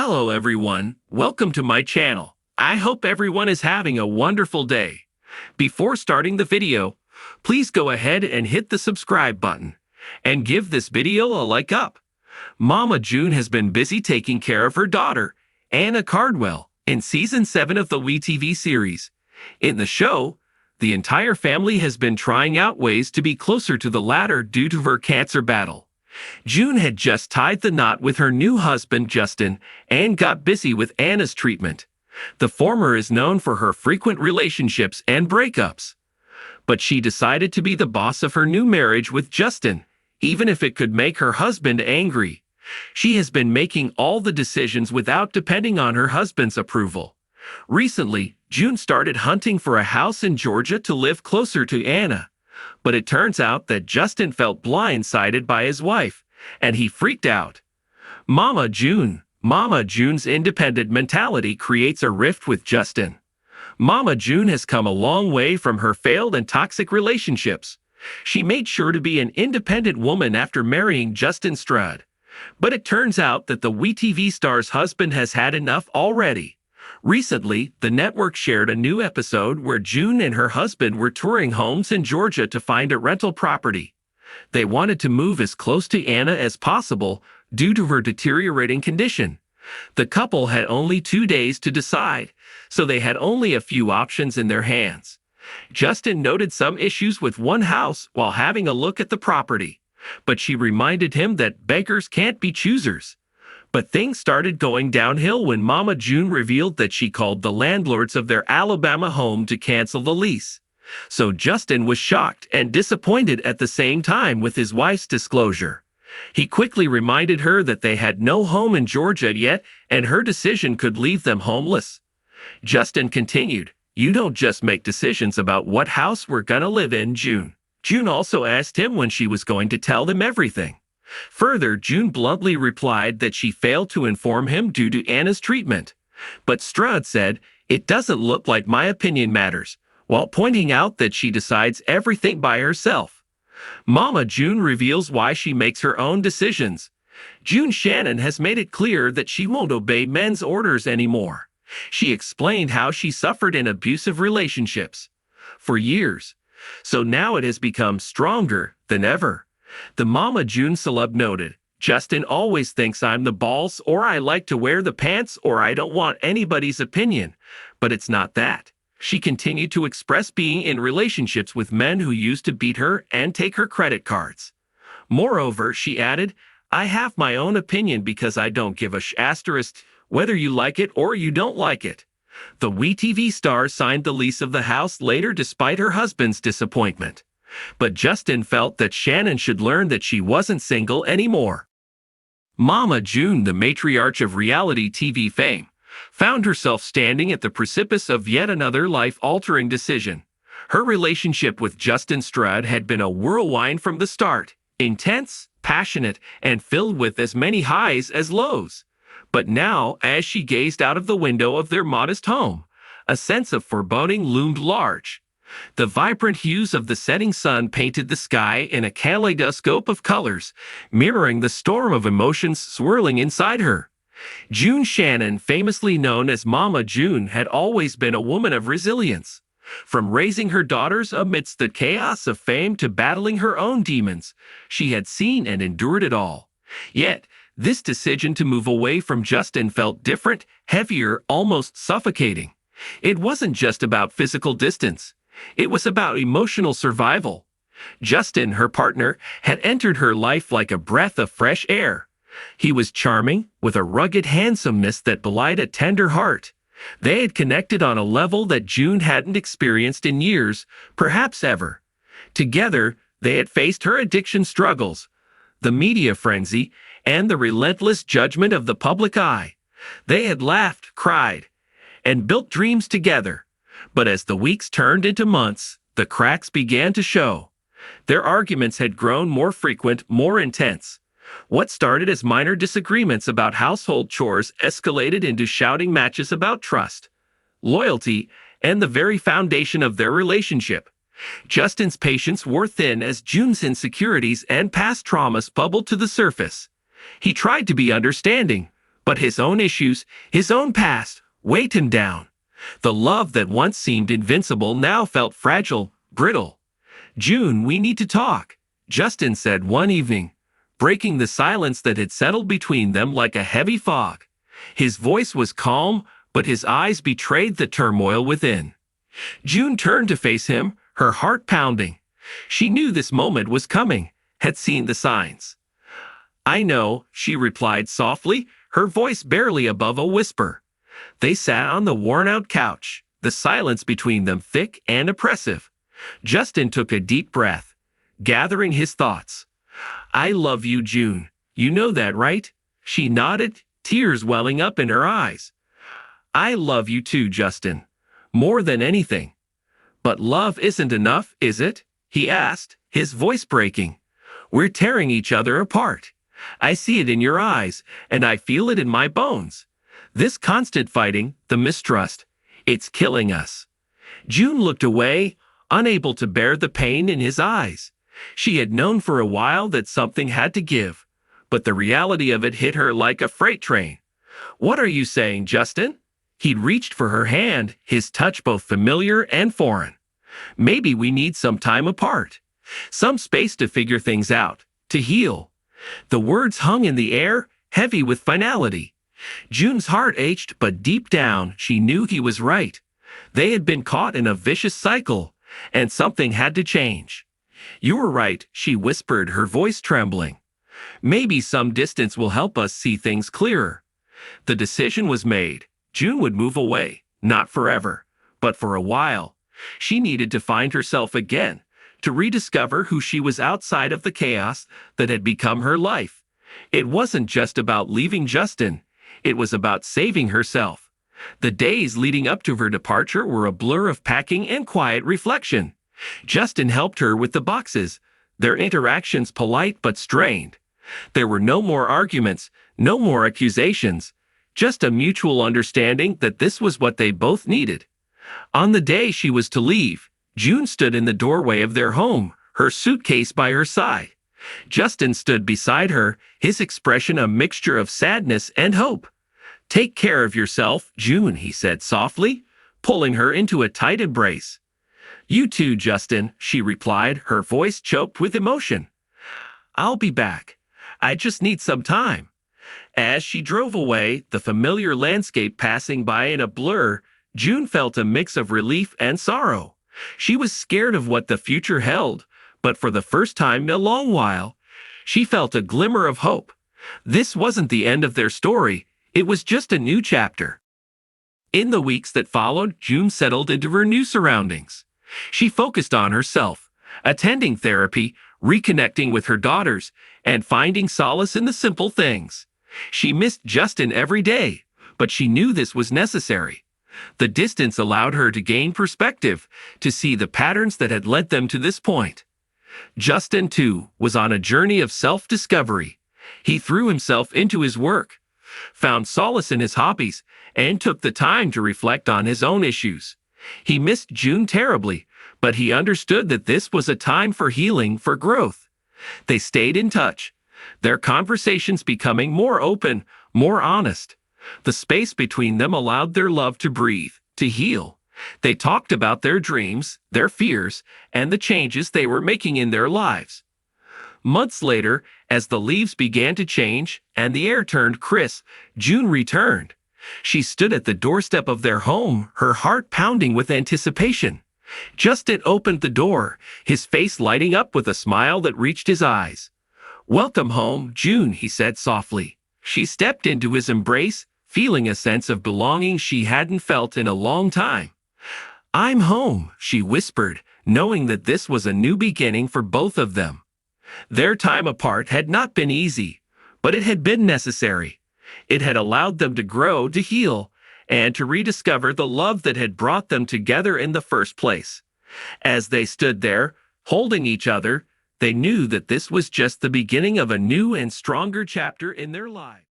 Hello everyone, welcome to my channel. I hope everyone is having a wonderful day. Before starting the video, please go ahead and hit the subscribe button and give this video a like up. Mama June has been busy taking care of her daughter, Anna Cardwell, in Season 7 of the WeTV series. In the show, the entire family has been trying out ways to be closer to the latter due to her cancer battle. June had just tied the knot with her new husband, Justin, and got busy with Anna's treatment. The former is known for her frequent relationships and breakups. But she decided to be the boss of her new marriage with Justin, even if it could make her husband angry. She has been making all the decisions without depending on her husband's approval. Recently, June started hunting for a house in Georgia to live closer to Anna. But it turns out that Justin felt blindsided by his wife, and he freaked out. Mama June's independent mentality creates a rift with Justin. Mama June has come a long way from her failed and toxic relationships. She made sure to be an independent woman after marrying Justin Stroud. But it turns out that the WeTV star's husband has had enough already. Recently, the network shared a new episode where June and her husband were touring homes in Georgia to find a rental property. They wanted to move as close to Anna as possible due to her deteriorating condition. The couple had only 2 days to decide, so they had only a few options in their hands. Justin noted some issues with one house while having a look at the property, but she reminded him that beggars can't be choosers. But things started going downhill when Mama June revealed that she called the landlords of their Alabama home to cancel the lease. So Justin was shocked and disappointed at the same time with his wife's disclosure. He quickly reminded her that they had no home in Georgia yet and her decision could leave them homeless. Justin continued, "You don't just make decisions about what house we're gonna live in, June." June also asked him when she was going to tell them everything. Further, June bluntly replied that she failed to inform him due to Anna's treatment. But Stroud said, "It doesn't look like my opinion matters," while pointing out that she decides everything by herself. Mama June reveals why she makes her own decisions. June Shannon has made it clear that she won't obey men's orders anymore. She explained how she suffered in abusive relationships for years, so now it has become stronger than ever. The Mama June celeb noted, "Justin always thinks I'm the boss, or I like to wear the pants, or I don't want anybody's opinion. But it's not that." She continued to express being in relationships with men who used to beat her and take her credit cards. Moreover, she added, "I have my own opinion because I don't give a asterisk whether you like it or you don't like it." The WeTV star signed the lease of the house later despite her husband's disappointment. But Justin felt that Shannon should learn that she wasn't single anymore. Mama June, the matriarch of reality TV fame, found herself standing at the precipice of yet another life-altering decision. Her relationship with Justin Stroud had been a whirlwind from the start, intense, passionate, and filled with as many highs as lows. But now, as she gazed out of the window of their modest home, a sense of foreboding loomed large. The vibrant hues of the setting sun painted the sky in a kaleidoscope of colors, mirroring the storm of emotions swirling inside her. June Shannon, famously known as Mama June, had always been a woman of resilience. From raising her daughters amidst the chaos of fame to battling her own demons, she had seen and endured it all. Yet, this decision to move away from Justin felt different, heavier, almost suffocating. It wasn't just about physical distance. It was about emotional survival. Justin, her partner, had entered her life like a breath of fresh air. He was charming, with a rugged handsomeness that belied a tender heart. They had connected on a level that June hadn't experienced in years, perhaps ever. Together, they had faced her addiction struggles, the media frenzy, and the relentless judgment of the public eye. They had laughed, cried, and built dreams together. But as the weeks turned into months, the cracks began to show. Their arguments had grown more frequent, more intense. What started as minor disagreements about household chores escalated into shouting matches about trust, loyalty, and the very foundation of their relationship. Justin's patience wore thin as June's insecurities and past traumas bubbled to the surface. He tried to be understanding, But his own issues, his own past, weighed him down. The love that once seemed invincible now felt fragile, brittle. "June, we need to talk," Justin said one evening, breaking the silence that had settled between them like a heavy fog. His voice was calm, but his eyes betrayed the turmoil within. June turned to face him, her heart pounding. She knew this moment was coming, had seen the signs. "I know," she replied softly, her voice barely above a whisper. They sat on the worn-out couch, the silence between them thick and oppressive. Justin took a deep breath, gathering his thoughts. "I love you, June. You know that, right?" She nodded, tears welling up in her eyes. "I love you too, Justin. More than anything." "But love isn't enough, is it?" he asked, his voice breaking. "We're tearing each other apart. I see it in your eyes, and I feel it in my bones. This constant fighting, the mistrust, it's killing us." June looked away, unable to bear the pain in his eyes. She had known for a while that something had to give, but the reality of it hit her like a freight train. "What are you saying, Justin?" He'd reached for her hand, his touch both familiar and foreign. "Maybe we need some time apart. Some space to figure things out, to heal." The words hung in the air, heavy with finality. June's heart ached, but deep down, she knew he was right. They had been caught in a vicious cycle, and something had to change. "You were right," she whispered, her voice trembling. "Maybe some distance will help us see things clearer." The decision was made. June would move away, not forever, but for a while. She needed to find herself again, to rediscover who she was outside of the chaos that had become her life. It wasn't just about leaving Justin. It was about saving herself. The days leading up to her departure were a blur of packing and quiet reflection. Justin helped her with the boxes, their interactions polite but strained. There were no more arguments, no more accusations, just a mutual understanding that this was what they both needed. On the day she was to leave, June stood in the doorway of their home, her suitcase by her side. Justin stood beside her, his expression a mixture of sadness and hope. "Take care of yourself, June," he said softly, pulling her into a tight embrace. "You too, Justin," she replied, her voice choked with emotion. "I'll be back. I just need some time." As she drove away, the familiar landscape passing by in a blur, June felt a mix of relief and sorrow. She was scared of what the future held, but for the first time in a long while, she felt a glimmer of hope. This wasn't the end of their story, it was just a new chapter. In the weeks that followed, June settled into her new surroundings. She focused on herself, attending therapy, reconnecting with her daughters, and finding solace in the simple things. She missed Justin every day, but she knew this was necessary. The distance allowed her to gain perspective, to see the patterns that had led them to this point. Justin, too, was on a journey of self-discovery. He threw himself into his work, found solace in his hobbies, and took the time to reflect on his own issues. He missed June terribly, but he understood that this was a time for healing, for growth. They stayed in touch, their conversations becoming more open, more honest. The space between them allowed their love to breathe, to heal. They talked about their dreams, their fears, and the changes they were making in their lives. Months later, as the leaves began to change and the air turned crisp, June returned. She stood at the doorstep of their home, her heart pounding with anticipation. Justin opened the door, his face lighting up with a smile that reached his eyes. "Welcome home, June," he said softly. She stepped into his embrace, feeling a sense of belonging she hadn't felt in a long time. "I'm home," she whispered, knowing that this was a new beginning for both of them. Their time apart had not been easy, but it had been necessary. It had allowed them to grow, to heal, and to rediscover the love that had brought them together in the first place. As they stood there, holding each other, they knew that this was just the beginning of a new and stronger chapter in their lives.